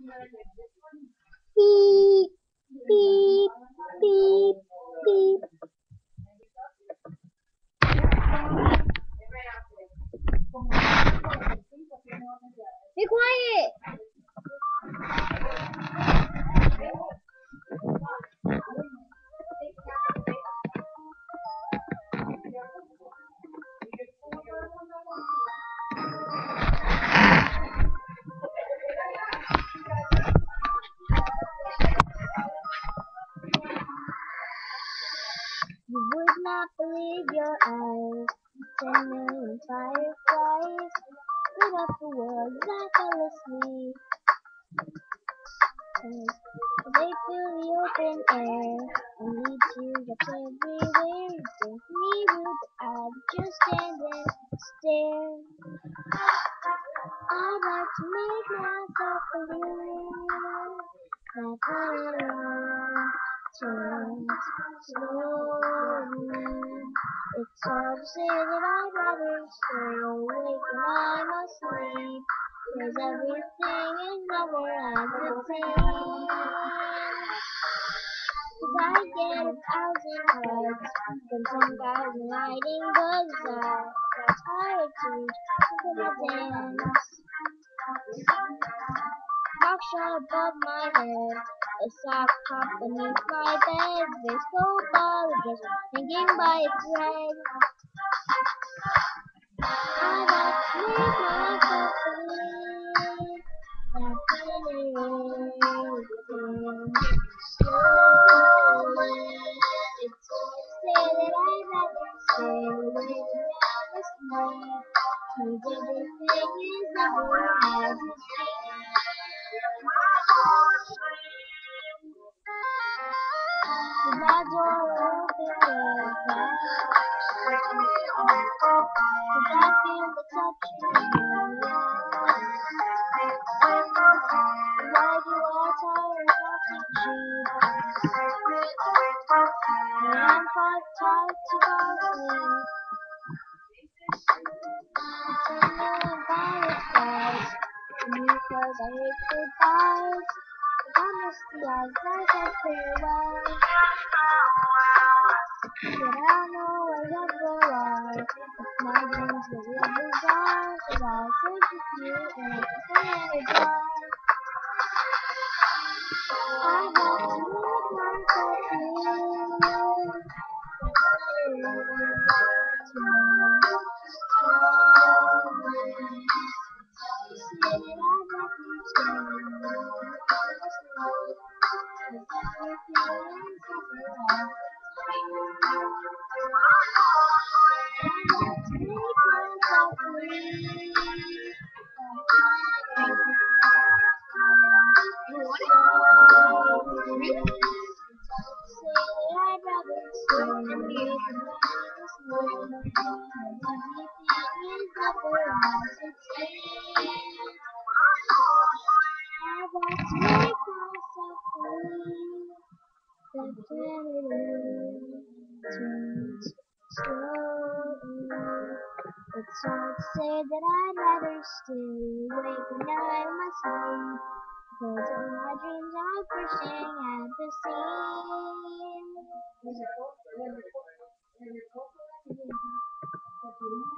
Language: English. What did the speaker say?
Beep, beep, beep, beep. Be quiet! You would not believe your eyes. 10 million fireflies lit up the world effortlessly. They fill the open air and lead to gaps everywhere. You think me rude, but I'd just stand and stare. I'd like to make myself believe that the world turns slowly. It's hard to say that I'd rather stay awake and I'm asleep, 'cause everything is never as it seems. 'Cause I get 1,000 hugs from 10,000 lightning bugs. I got tired to put my dance. Hawk shot above my head, a sock pop beneath my bed, baseball ball just hanging by a thread. I like to make myself believe that everything slowly. It's hard to say that I'd rather stay awake than asleep, 'cause everything is never as it seems. With my door open real fast, 'cause I feel the touch in your eyes. Why do I tire of teaching? When I'm quite tired to fall asleep. It's a million fireflies, and because I hate goodbyes, I miss the eyes that said farewell. But I know I never lie, if my dreams get real bizarre, 'cause I'll sleep with you and I can never die. I'd like to make myself believe that say that I'd rather stay awake honestly, 'cause everything is never as I'd like to make myself believe that say that I'd rather stay awake than honestly, 'cause everything is never as it seems. I'd like to make myself believe that everything turns slowly. It's hard to say that I'd rather stay awake when I'm asleep, 'cause all my dreams are bursting at the seams.